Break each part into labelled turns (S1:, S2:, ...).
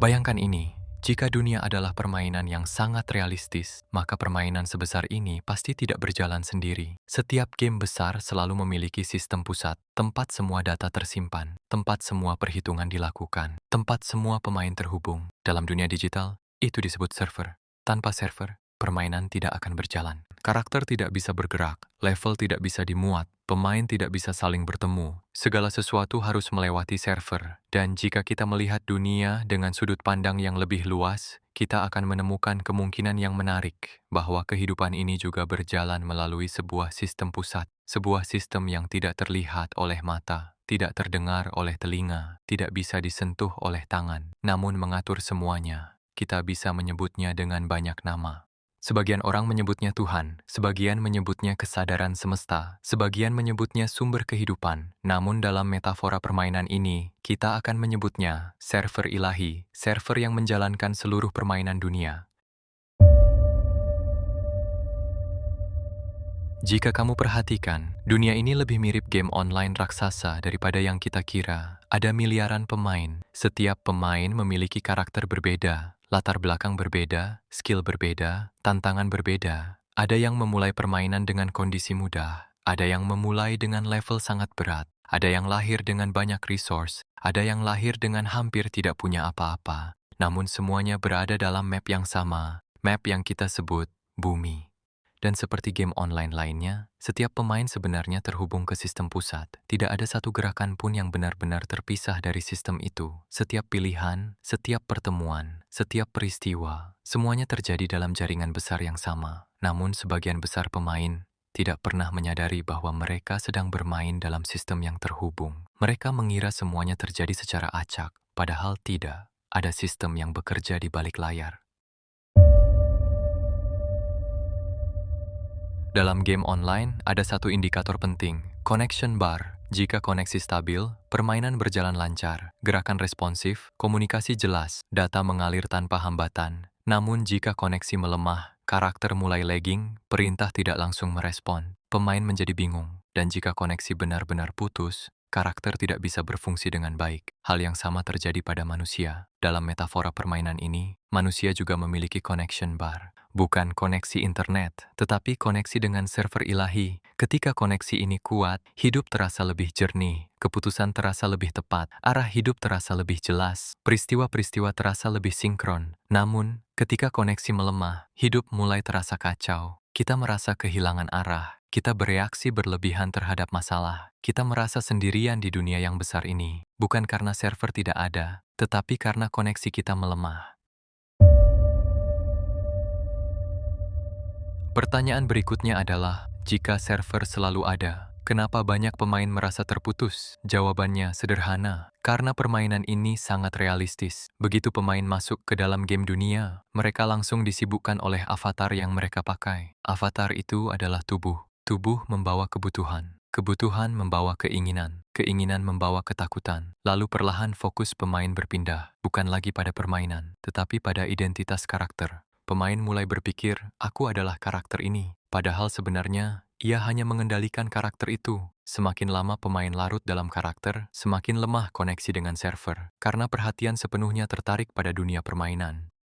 S1: Bayangkan ini, jika dunia adalah permainan yang sangat realistis, maka permainan sebesar ini pasti tidak berjalan sendiri. Setiap game besar selalu memiliki sistem pusat, tempat semua data tersimpan, tempat semua perhitungan dilakukan, tempat semua pemain terhubung. Dalam dunia digital, itu disebut server. Tanpa server, permainan tidak akan berjalan. Karakter tidak bisa bergerak, level tidak bisa dimuat, pemain tidak bisa saling bertemu. Segala sesuatu harus melewati server. Dan jika kita melihat dunia dengan sudut pandang yang lebih luas, kita akan menemukan kemungkinan yang menarik bahwa kehidupan ini juga berjalan melalui sebuah sistem pusat, sebuah sistem yang tidak terlihat oleh mata, tidak terdengar oleh telinga, tidak bisa disentuh oleh tangan, namun mengatur semuanya. Kita bisa menyebutnya dengan banyak nama. Sebagian orang menyebutnya Tuhan, sebagian menyebutnya kesadaran semesta, sebagian menyebutnya sumber kehidupan. Namun dalam metafora permainan ini, kita akan menyebutnya server ilahi, server yang menjalankan seluruh permainan dunia. Jika kamu perhatikan, dunia ini lebih mirip game online raksasa daripada yang kita kira. Ada miliaran pemain, setiap pemain memiliki karakter berbeda, latar belakang berbeda, skill berbeda, tantangan berbeda. Ada yang memulai permainan dengan kondisi mudah, ada yang memulai dengan level sangat berat, ada yang lahir dengan banyak resource, ada yang lahir dengan hampir tidak punya apa-apa. Namun semuanya berada dalam map yang sama, map yang kita sebut bumi. Dan seperti game online lainnya, setiap pemain sebenarnya terhubung ke sistem pusat. Tidak ada satu gerakan pun yang benar-benar terpisah dari sistem itu. Setiap pilihan, setiap pertemuan, setiap peristiwa, semuanya terjadi dalam jaringan besar yang sama. Namun sebagian besar pemain tidak pernah menyadari bahwa mereka sedang bermain dalam sistem yang terhubung. Mereka mengira semuanya terjadi secara acak, padahal tidak. Ada sistem yang bekerja di balik layar. Dalam game online, ada satu indikator penting, connection bar. Jika koneksi stabil, permainan berjalan lancar, gerakan responsif, komunikasi jelas, data mengalir tanpa hambatan. Namun jika koneksi melemah, karakter mulai lagging, perintah tidak langsung merespon, pemain menjadi bingung. Dan jika koneksi benar-benar putus, karakter tidak bisa berfungsi dengan baik. Hal yang sama terjadi pada manusia. Dalam metafora permainan ini, manusia juga memiliki connection bar. Bukan koneksi internet, tetapi koneksi dengan server ilahi. Ketika koneksi ini kuat, hidup terasa lebih jernih, keputusan terasa lebih tepat, arah hidup terasa lebih jelas, peristiwa-peristiwa terasa lebih sinkron. Namun, ketika koneksi melemah, hidup mulai terasa kacau. Kita merasa kehilangan arah, kita bereaksi berlebihan terhadap masalah. Kita merasa sendirian di dunia yang besar ini, bukan karena server tidak ada, tetapi karena koneksi kita melemah. Pertanyaan berikutnya adalah, jika server selalu ada, kenapa banyak pemain merasa terputus? Jawabannya sederhana, karena permainan ini sangat realistis. Begitu pemain masuk ke dalam game dunia, mereka langsung disibukkan oleh avatar yang mereka pakai. Avatar itu adalah tubuh. Tubuh membawa kebutuhan. Kebutuhan membawa keinginan. Keinginan membawa ketakutan. Lalu perlahan fokus pemain berpindah, bukan lagi pada permainan, tetapi pada identitas karakter. Pemain mulai berpikir, aku adalah karakter ini. Padahal sebenarnya, ia hanya mengendalikan karakter itu. Semakin lama pemain larut dalam karakter, semakin lemah koneksi dengan server. Karena perhatian sepenuhnya tertarik pada dunia permainan.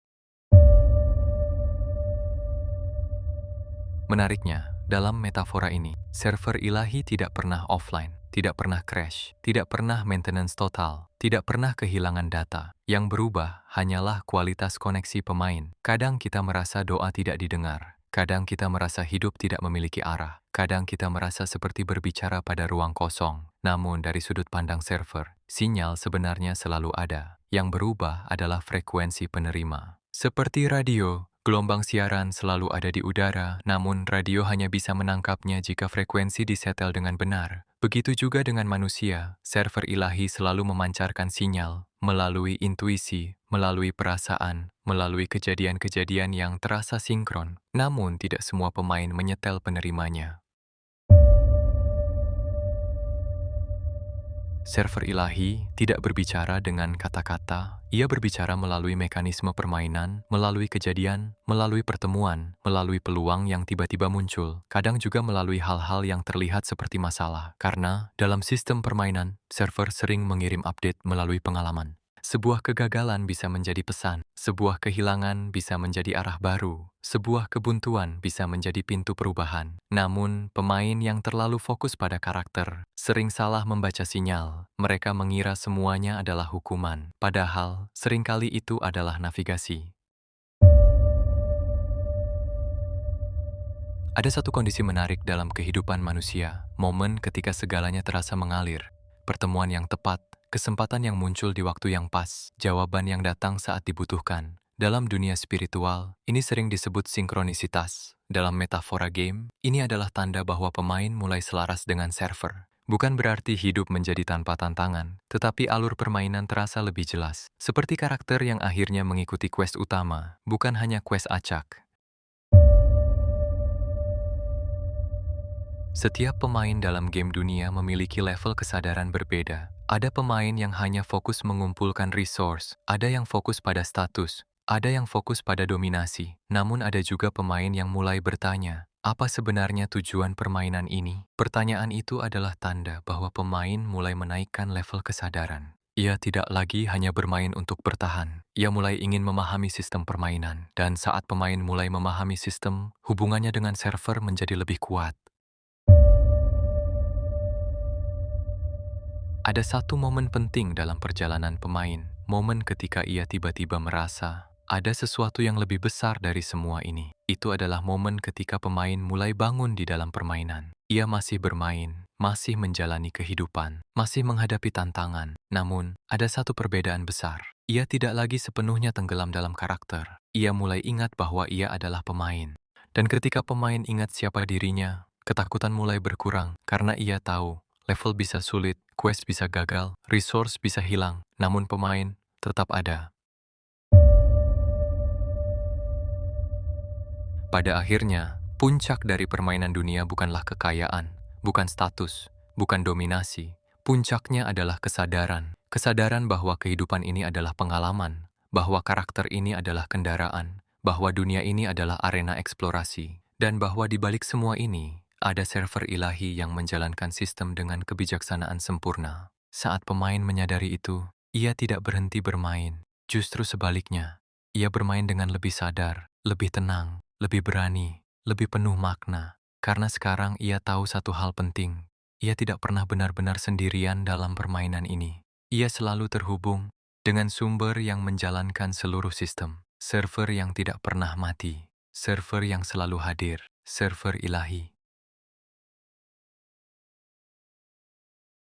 S1: Menariknya, dalam metafora ini, server ilahi tidak pernah offline, tidak pernah crash, tidak pernah maintenance total, tidak pernah kehilangan data. Yang berubah hanyalah kualitas koneksi pemain. Kadang kita merasa doa tidak didengar, kadang kita merasa hidup tidak memiliki arah, kadang kita merasa seperti berbicara pada ruang kosong. Namun dari sudut pandang server, sinyal sebenarnya selalu ada. Yang berubah adalah frekuensi penerima. Seperti radio, gelombang siaran selalu ada di udara, namun radio hanya bisa menangkapnya jika frekuensi disetel dengan benar. Begitu juga dengan manusia, server ilahi selalu memancarkan sinyal, melalui intuisi, melalui perasaan, melalui kejadian-kejadian yang terasa sinkron. Namun tidak semua pemain menyetel penerimanya. Server ilahi tidak berbicara dengan kata-kata, ia berbicara melalui mekanisme permainan, melalui kejadian, melalui pertemuan, melalui peluang yang tiba-tiba muncul, kadang juga melalui hal-hal yang terlihat seperti masalah. Karena dalam sistem permainan, server sering mengirim update melalui pengalaman. Sebuah kegagalan bisa menjadi pesan, sebuah kehilangan bisa menjadi arah baru, sebuah kebuntuan bisa menjadi pintu perubahan. Namun, pemain yang terlalu fokus pada karakter sering salah membaca sinyal. Mereka mengira semuanya adalah hukuman, padahal seringkali itu adalah navigasi. Ada satu kondisi menarik dalam kehidupan manusia, momen ketika segalanya terasa mengalir, pertemuan yang tepat, kesempatan yang muncul di waktu yang pas, jawaban yang datang saat dibutuhkan. Dalam dunia spiritual, ini sering disebut sinkronisitas. Dalam metafora game, ini adalah tanda bahwa pemain mulai selaras dengan server. Bukan berarti hidup menjadi tanpa tantangan, tetapi alur permainan terasa lebih jelas. Seperti karakter yang akhirnya mengikuti quest utama, bukan hanya quest acak. Setiap pemain dalam game dunia memiliki level kesadaran berbeda. Ada pemain yang hanya fokus mengumpulkan resource, ada yang fokus pada status, ada yang fokus pada dominasi. Namun ada juga pemain yang mulai bertanya, apa sebenarnya tujuan permainan ini? Pertanyaan itu adalah tanda bahwa pemain mulai menaikkan level kesadaran. Ia tidak lagi hanya bermain untuk bertahan. Ia mulai ingin memahami sistem permainan. Dan saat pemain mulai memahami sistem, hubungannya dengan server menjadi lebih kuat. Ada satu momen penting dalam perjalanan pemain, momen ketika ia tiba-tiba merasa ada sesuatu yang lebih besar dari semua ini. Itu adalah momen ketika pemain mulai bangun di dalam permainan. Ia masih bermain, masih menjalani kehidupan, masih menghadapi tantangan. Namun, ada satu perbedaan besar. Ia tidak lagi sepenuhnya tenggelam dalam karakter. Ia mulai ingat bahwa ia adalah pemain. Dan ketika pemain ingat siapa dirinya, ketakutan mulai berkurang karena ia tahu level bisa sulit, quest bisa gagal, resource bisa hilang, namun pemain tetap ada. Pada akhirnya, puncak dari permainan dunia bukanlah kekayaan, bukan status, bukan dominasi. Puncaknya adalah kesadaran. Kesadaran bahwa kehidupan ini adalah pengalaman, bahwa karakter ini adalah kendaraan, bahwa dunia ini adalah arena eksplorasi, dan bahwa di balik semua ini, ada server ilahi yang menjalankan sistem dengan kebijaksanaan sempurna. Saat pemain menyadari itu, ia tidak berhenti bermain. Justru sebaliknya, ia bermain dengan lebih sadar, lebih tenang, lebih berani, lebih penuh makna. Karena sekarang ia tahu satu hal penting. Ia tidak pernah benar-benar sendirian dalam permainan ini. Ia selalu terhubung dengan sumber yang menjalankan seluruh sistem. Server yang tidak pernah mati. Server yang selalu hadir. Server ilahi.